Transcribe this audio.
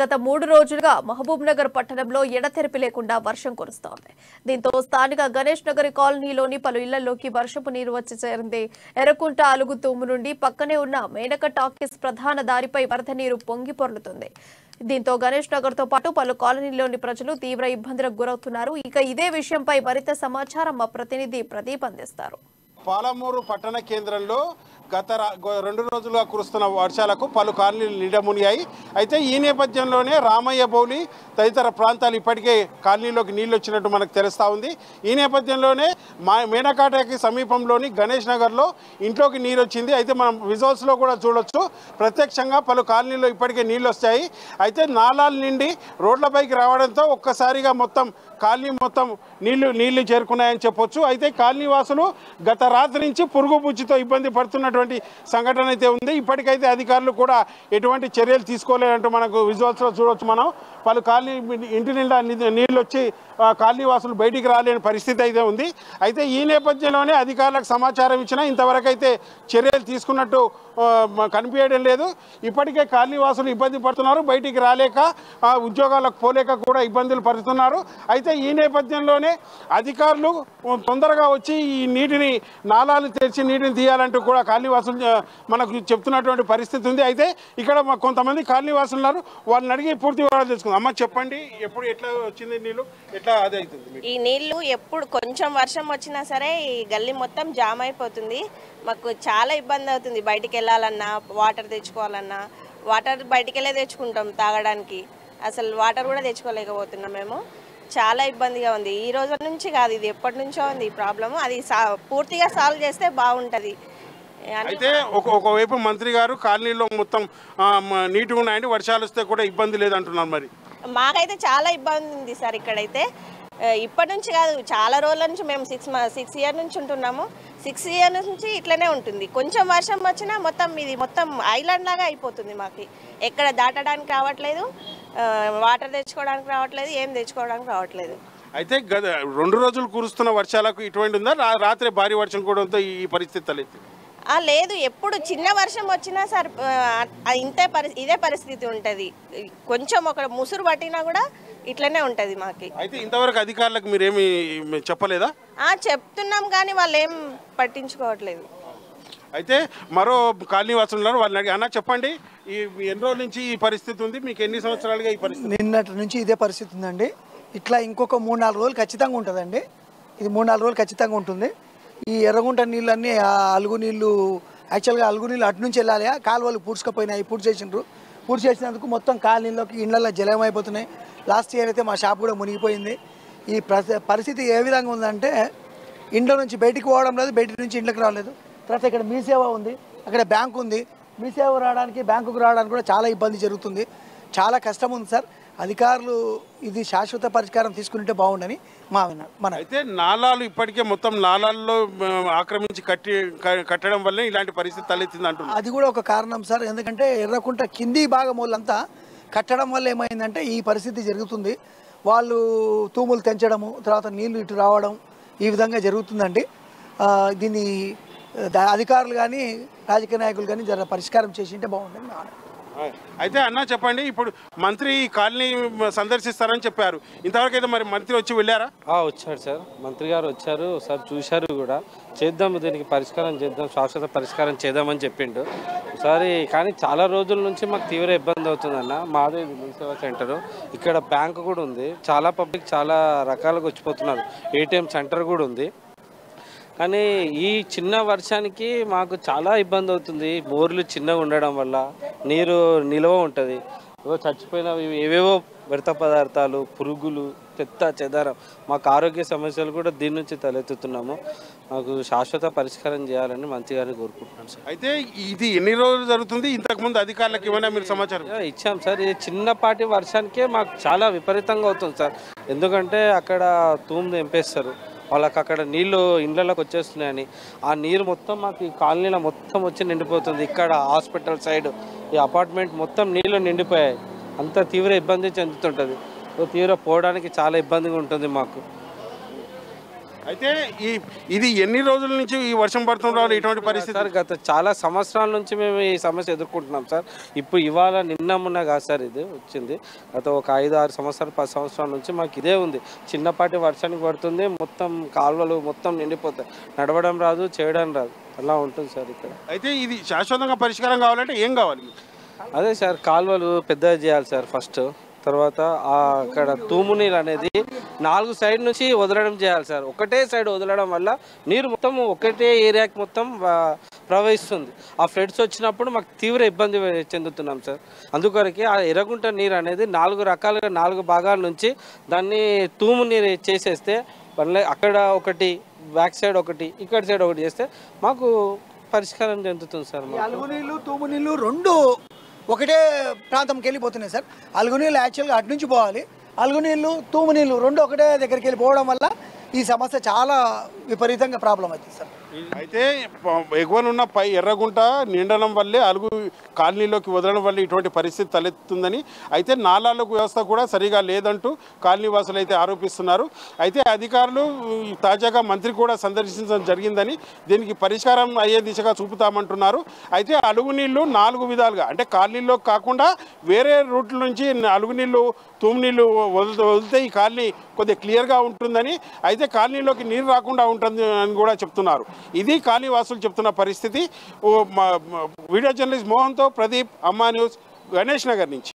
గత 3 రోజులుగా మహబూబ్ నగర్ పట్టణంలో ఎడతెరిపి లేకుండా వర్షం కురుస్తోంది. దీంతో స్థానిక గణేష్ నగర్ కాలనీలోని పలు ఇళ్లలోకి వర్షపు నీరు వచ్చి చేరింది. ఎర్రకుంట అలుగు తూము నుండి పక్కనే ఉన్న మేనక టాకీస్ ప్రధాన దారిపై వరద నీరు పొంగి పొర్లుతుంది. దీంతో గణేష్ నగర్ తో పాటు పలు కాలనీలోని ప్రజలు తీవ్ర ఇబ్బందులకు గురవుతున్నారు. ఇక ఇదే విషయంపై మరింత సమాచారం మా ప్రతినిధి ప్రదీప్ అందిస్తారు. పాలమూరు పట్టణ కేంద్రంలో గత 2 రోజులుగా కురుస్తున్న వర్షాలకు పలు కాలనీలు నీడమునిగాయి. అయితే ఈ నేపథ్యంలోనే రామయ్య బౌలి తదితర ప్రాంతాలు ఇప్పటికే కాలనీలోకి నీళ్ళు వచ్చినట్టు మనకు తెలుస్తూ ఉంది. ఈ నేపథ్యంలోనే మేనకాటకి సమీపంలోని గణేష్ నగర్లో ఇంట్లోకి నీరు వచ్చింది. అయితే మనం విజువల్స్లో కూడా చూడొచ్చు, ప్రత్యక్షంగా పలు కాలనీలో ఇప్పటికే నీళ్ళు వచ్చాయి. అయితే నాలాల నుండి రోడ్లపైకి రావడంతో ఒక్కసారిగా మొత్తం కాలనీ మొత్తం నీళ్లు చేరుకున్నాయని చెప్పొచ్చు. అయితే కాలనీ వాసులు గత రాత్రి నుంచి పురుగు బుచ్చితో ఇబ్బంది పడుతున్నటువంటి సంఘటన అయితే ఉంది. ఇప్పటికైతే అధికారులు కూడా ఎటువంటి చర్యలు తీసుకోలేదంటూ మనకు విజువల్స్లో చూడవచ్చు. మనం పలు కాలనీ ఇంటి నిండా నీళ్ళు వచ్చి కాలనీ వాసులు బయటికి రాలేని పరిస్థితి అయితే ఉంది. అయితే ఈ నేపథ్యంలోనే అధికారులకు సమాచారం ఇచ్చినా ఇంతవరకు అయితే చర్యలు తీసుకున్నట్టు కనిపించడం లేదు. ఇప్పటికే కాలనీ వాసులు ఇబ్బంది పడుతున్నారు, బయటికి రాలేక ఉద్యోగాలకు పోలేక కూడా ఇబ్బందులు పడుతున్నారు. అయితే ఈ నేపథ్యంలోనే అధికారులు తొందరగా వచ్చి ఈ నీటిని నాలాలు తెరిచి నీటిని తీయాలంటూ కూడా కాలనీ వాసులు మనకు చెప్తున్నటువంటి పరిస్థితి ఉంది. అయితే ఇక్కడ కొంతమంది కాలనీ వాసులు ఉన్నారు, వాళ్ళని అడిగి పూర్తి వివరాలు తెలుసుకుందాం. అమ్మ చెప్పండి, ఎప్పుడు ఎట్లా వచ్చింది నీళ్ళు, ఎట్లా అదే అవుతుంది? ఈ నీళ్లు ఎప్పుడు కొంచెం వర్షం వచ్చినా సరే ఈ గల్లీ మొత్తం జామ్ అయిపోతుంది. మాకు చాలా ఇబ్బంది అవుతుంది. బయటికి వెళ్ళాలన్నా, వాటర్ తెచ్చుకోవాలన్నా, వాటర్ బయటికి వెళ్ళే తెచ్చుకుంటాం తాగడానికి. అసలు వాటర్ కూడా తెచ్చుకోలేకపోతున్నాం మేము. చాలా ఇబ్బందిగా ఉంది. ఈ రోజు నుంచి కాదు, ఇది ఎప్పటి నుంచో ఉంది ఈ ప్రాబ్లము. అది పూర్తిగా సాల్వ్ చేస్తే బాగుంటుంది. అయితే ఒకవైపు మంత్రి గారు కాలనీలో మొత్తం నీట్గా ఉన్నాయండి, వర్షాలు వస్తే కూడా ఇబ్బంది లేదంటున్నారు. మరి మాకైతే చాలా ఇబ్బంది ఉంది సార్. ఇక్కడైతే ఇప్పటి నుంచి కాదు, చాలా రోజుల నుంచి మేము 6 ఇయర్ నుంచి ఉంటున్నాము. 6 ఇయర్ నుంచి ఇట్లనే ఉంటుంది. కొంచెం వర్షం వచ్చినా మొత్తం ఐలాండ్ లాగా అయిపోతుంది. మాకు ఎక్కడ దాటడానికి రావట్లేదు, వాటర్ తెచ్చుకోవడానికి రావట్లేదు, ఏం తెచ్చుకోవడానికి రావట్లేదు. అయితే 2 రోజులు కురుస్తున్న వర్షాలకు ఇటువంటి ఉందా? రాత్రి భారీ వర్షం కూడా ఈ పరిస్థితి తలెత్తి లేదు, ఎప్పుడు చిన్న వర్షం వచ్చినా సార్ ఇదే పరిస్థితి ఉంటుంది. కొంచెం ఒక ముసురు పట్టినా కూడా ఇట్లనే ఉంటుంది మాకు. అయితే ఇంతవరకు అధికారులకు మీరేమి చెప్పలేదా? చెప్తున్నాం కానీ వాళ్ళు ఏం పట్టించుకోవట్లేదు. అయితే మరో కాలనీ వాసులు ఉన్నారు, వాళ్ళని అడిగి అన్న చెప్పండి, ఎన్ని రోజుల నుంచి ఈ పరిస్థితి ఉంది, మీకు ఎన్ని సంవత్సరాలుగా ఈ పరిస్థితి? నిన్నటి నుంచి ఇదే పరిస్థితి ఉందండి. ఇట్లా ఇంకొక 3-4 రోజులు ఖచ్చితంగా ఉంటుందండి. ఇది 3-4 రోజులు ఖచ్చితంగా ఉంటుంది. ఈ ఎర్రగుంట నీళ్ళన్నీ అలుగు నీళ్ళు, యాక్చువల్గా అలుగు నీళ్ళు అటు నుంచి వెళ్ళాలి, కాలువలు పూడ్చుకపోయినాయి. పూడ్చి చేసినందుకు మొత్తం కాలనీలోకి ఇళ్లలో జలం అయిపోతున్నాయి. లాస్ట్ ఇయర్ అయితే మా షాప్ కూడా మునిగిపోయింది. ఈ పరిస్థితి ఏ విధంగా ఉందంటే ఇంట్లో నుంచి బయటికి పోవడం లేదు, బయట నుంచి ఇంట్లోకి రాలేదు. తర్వాత ఇక్కడ మీ సేవ ఉంది, అక్కడ బ్యాంకు ఉంది. మీ సేవ రావడానికి, బ్యాంకుకు రావడానికి కూడా చాలా ఇబ్బంది జరుగుతుంది. చాలా కష్టం ఉంది సార్. అధికారులు ఇది శాశ్వత పరిష్కారం తీసుకుంటే బాగుండని మన అయితే నాలాలు ఇప్పటికే మొత్తం నాలాల్లో ఆక్రమించి కట్టడం వల్లే ఇలాంటి పరిస్థితి తలెత్తింది అంటున్నారు. అది కూడా ఒక కారణం సార్. ఎందుకంటే ఎర్రకుంట కింది భాగం వాళ్ళంతా కట్టడం వల్ల ఏమైందంటే ఈ పరిస్థితి జరుగుతుంది. వాళ్ళు తూములు తెంచడము, తర్వాత నీళ్లు ఇటు రావడం, ఈ విధంగా జరుగుతుందండి. దీన్ని అధికారులు కానీ రాజకీయ నాయకులు కానీ జర పరిష్కారం చేసింటే బాగుంటుంది. అయితే అన్న చెప్పండి, ఇప్పుడు మంత్రి కాలనీ సందర్శిస్తారని చెప్పారు, ఇంతవరకు అయితే మరి మంత్రి వచ్చి వెళ్ళారా? వచ్చారు సార్, మంత్రి గారు వచ్చారు సార్, చూశారు కూడా. చేద్దాం, దీనికి పరిష్కారం చేద్దాం, శాశ్వత పరిష్కారం చేద్దామని చెప్పిండు ఒకసారి. కానీ చాలా రోజుల నుంచి మాకు తీవ్ర ఇబ్బంది అవుతుందన్న. మాదే సేవా సెంటరు, ఇక్కడ బ్యాంకు కూడా ఉంది. చాలా పబ్లిక్ చాలా రకాలుగా వచ్చిపోతున్నారు. ఏటీఎం సెంటర్ కూడా ఉంది. కానీ ఈ చిన్న వర్షానికి మాకు చాలా ఇబ్బంది అవుతుంది. బోర్లు చిన్నగా ఉండడం వల్ల నీరు నిల్వ ఉంటుంది. చచ్చిపోయినవి ఏవేవో వ్యర్థ పదార్థాలు, పురుగులు, చెదారం, మాకు ఆరోగ్య సమస్యలు కూడా దీని నుంచి తలెత్తుతున్నాము. మాకు శాశ్వత పరిష్కారం చేయాలని మంత్రి గారిని కోరుకుంటున్నాను సార్. అయితే ఇది ఎన్ని రోజులు జరుగుతుంది? ఇంతకుముందు అధికారులకు ఏమైనా మీరు సమాచారం ఇచ్చాం సార్. ఇది చిన్నపాటి వర్షానికే మాకు చాలా విపరీతంగా అవుతుంది సార్. ఎందుకంటే అక్కడ తూము తెంపేస్తారు, వాళ్ళకి అక్కడ నీళ్లు ఇండ్లలోకి వచ్చేస్తున్నాయని. ఆ నీరు మొత్తం మాకు ఈ కాలనీలో మొత్తం వచ్చి నిండిపోతుంది. ఇక్కడ హాస్పిటల్ సైడ్ ఈ అపార్ట్మెంట్ మొత్తం నీళ్లు నిండిపోయాయి. అంత తీవ్ర ఇబ్బంది చెందుతుంటుంది. తీవ్ర పోవడానికి చాలా ఇబ్బందిగా ఉంటుంది మాకు. అయితే ఇది ఎన్ని రోజుల నుంచి ఈ వర్షం పడుతుండో ఇటువంటి పరిస్థితి? సార్ గత చాలా సంవత్సరాల నుంచి మేము ఈ సమస్య ఎదుర్కొంటున్నాం సార్. ఇప్పుడు ఇవాళ నిన్న మొన్న కాదు సార్, ఇది వచ్చింది గత ఒక 5-6 సంవత్సరాలు 10 సంవత్సరాల నుంచి మాకు ఇదే ఉంది. చిన్నపాటి వర్షానికి పడుతుంది, మొత్తం కాలువలు మొత్తం నిండిపోతాయి, నడవడం రాదు, చేయడం రాదు, అలా ఉంటుంది సార్ ఇక్కడ. అయితే ఇది శాశ్వతంగా పరిష్కారం కావాలంటే ఏం కావాలి? అదే సార్, కాలువలు పెద్దగా చేయాలి సార్ ఫస్ట్. తర్వాత అక్కడ తూము నీళ్ళు అనేది 4 సైడ్ నుంచి వదలడం చేయాలి సార్. ఒకటే సైడ్ వదలడం వల్ల నీరు మొత్తం ఒకటే ఏరియాకి మొత్తం ప్రవహిస్తుంది. ఆ ఫ్లడ్స్ వచ్చినప్పుడు మాకు తీవ్ర ఇబ్బంది చెందుతున్నాం సార్. అందుకొరకే ఆ ఎర్రగుంట నీరు అనేది 4 రకాలుగా 4 భాగాల నుంచి దాన్ని తూము నీరు చేసేస్తే మళ్ళీ అక్కడ ఒకటి, బ్యాక్ సైడ్ ఒకటి, ఇక్కడ సైడ్ ఒకటి చేస్తే మాకు పరిష్కారం చెందుతుంది సార్. అలుగు నీళ్ళు తూము నీళ్ళు రెండు ఒకటే ప్రాంతంకి వెళ్ళిపోతున్నాయి సార్. అలుగు నీళ్ళు యాక్చువల్గా అటు నుంచి పోవాలి, అలుగు నీళ్ళు తూము నీళ్ళు రెండు ఒకటే దగ్గరికి వెళ్ళిపోవడం వల్ల ఈ సమస్య చాలా విపరీతంగా ప్రాబ్లం అవుతుంది సార్. అయితే ఎగువనున్న పై ఎర్రగుంట నిండడం వల్లే అలుగు కాలనీలోకి వదలడం వల్ల ఇటువంటి పరిస్థితి తలెత్తుందని, అయితే నాలాలకు వ్యవస్థ కూడా సరిగా లేదంటూ కాలనీ వాసులు అయితే ఆరోపిస్తున్నారు. అయితే అధికారులు తాజాగా మంత్రి కూడా సందర్శించడం జరిగిందని, దీనికి పరిష్కారం అయ్యే దిశగా చూపుతామంటున్నారు. అయితే అలుగు నీళ్లు 4 విధాలుగా, అంటే కాలనీలో కాకుండా వేరే రూట్ల నుంచి అలుగు నీళ్లు తూము నీళ్లు వదిలితే ఈ కాలనీ కొద్దిగా క్లియర్గా ఉంటుందని, అయితే కాలనీలోకి నీరు రాకుండా ఉంటుంది అని కూడా చెప్తున్నారు. ఇది కాలనీ వాసులు చెప్తున్న పరిస్థితి. వీడియో జర్నలిస్ట్ మోహన్తో ప్రదీప్, అమ్మా న్యూస్, గణేష్ నగర్ నుంచి.